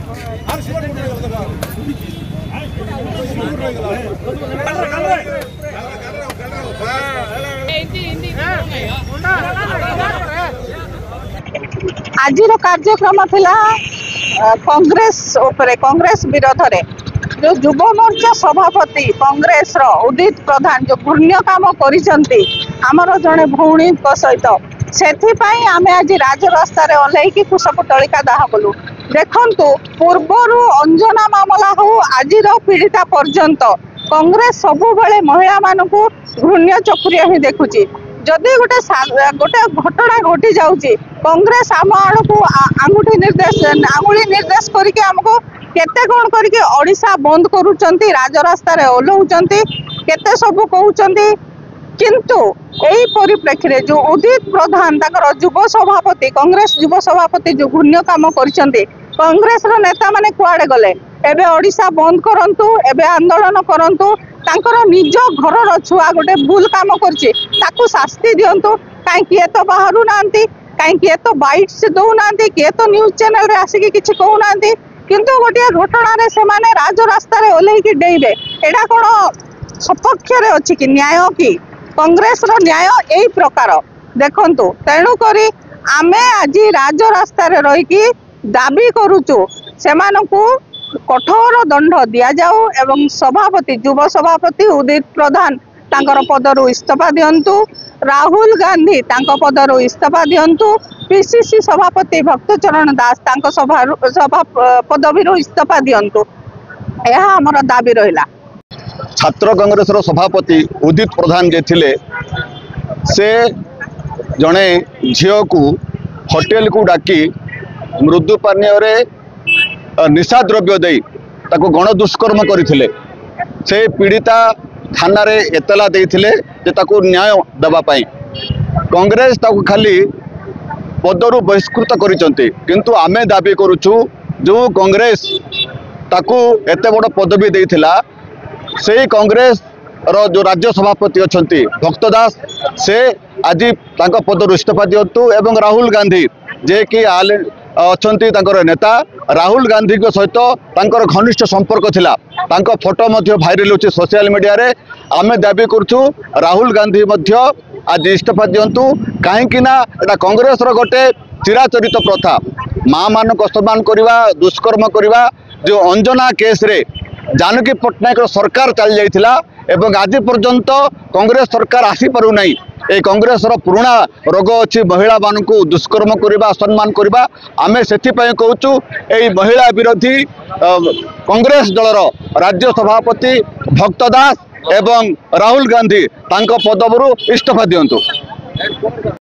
आज कार्यक्रम थिला कांग्रेस कांग्रेस विरोध रे जो युव मोर्चा सभापति कांग्रेस रो उदित प्रधान जो पुण्य काम करिसंती हमर जने भौणी सहित सेथिपाई आमे आज राजरास्ता रे ओल्हेकी कुशक तलिका दाह कलु। देखंतु पूर्वरु अंजना मामला हो आज पीड़िता पर्यंत कांग्रेस सबु बेले महिला मानकु घृण्य चक्रिय ही देखुची। जदि गोटे घटना घटी जाउची कांग्रेस आम आड़ को आंगुठी निर्देश करके आमको केते कौन करके ओडिशा बंद करूचंती राजरास्ता रे ओल्हौचंती केते सब कहउचंती। किंतु एई परिप्रेक्षी रे जो उदित प्रधान ताकर युव सभापति कांग्रेस युव सभापति जो घृण्य काम करिसंती कांग्रेस रो नेता माने कुआडे गले एबे ओडिशा बंद करंतु एबे आंदोलन करंतु तांकर निज घर छुआ गोटे भूल काम करछि ताकू शास्ति दियंतु। काई किए तो बाहरु नांती काई किए तो बाइट्स दउ नांती किए तो न्यूज चैनल रे आसी किछि कहउ नांती किंतु गोटे घटना रे से माने राजरास्ता रे ओल्हे की डेइबे एडा कोन सपक्ष रे अछि कि न्याय कि कांग्रेस रो न्याय एई प्रकार देखंतु। तेणु करी आमे आज राजरास्ता रे रही की दाबी करूचु सेमानकु कठोर दंड दिया जाऊ एवं सभापति युव सभापति उदित प्रधान तांकर पदरु इस्तीफा दियंतु। राहुल गांधी तांको पदरु इस्तीफा दियंतु। पीसीसी सभापति भक्तचरण दास तांको सभा पदवीरु इस्तीफा दियंतु। यह हमर दाबी रहिला। छात्र कांग्रेस रो सभापति उदित प्रधान जे थिले से जणे झियो को होटेल को डाकी मृदु पानीय रे निशा द्रव्य दे ताको गण दुष्कर्म करथिले। से पीड़िता थाना रे एतला देथिले जे ताको न्याय दबा पाई कांग्रेस ताको खाली पदरु बहिष्कृत करिसंती। किंतु आमे दाबी करूछु जो कांग्रेस ताको एते बड़ पदवी देथिला से कांग्रेस रो जो राज्य सभापति अछंती भक्तदास से आज तांको पदरु इस्तीफा दियंतु। एवं राहुल गांधी जे कि अछंती तांकर नेता राहुल गांधी को सहित तांकर घनिष्ठ संपर्क थिला तांको फोटो मध्य भाइरल होची सोशल मीडिया रे। आमे दाबी करछु राहुल गांधी मध्य आज इस्तीफा दियंतु। काहे कि ना एटा कांग्रेस रो गोटे चिराचरित प्रथा मां मान को सम्मान करवा दुष्कर्म करवा जो अंजना केस रे जानकी पट्टनायक सरकार चल जाइथिला एवं आज पर्यंत कांग्रेस सरकार आसी पारु नाही। ए कांग्रेस रो पुराना रोग अच्छी महिला मानू दुष्कर्म करवा सम्मान करवा आमे सेथिपाई कहूचु ए महिला विरोधी कांग्रेस दलर राज्य सभापति भक्तदास एवं राहुल गांधी तांको पदवरु इस्तीफा दियंतु।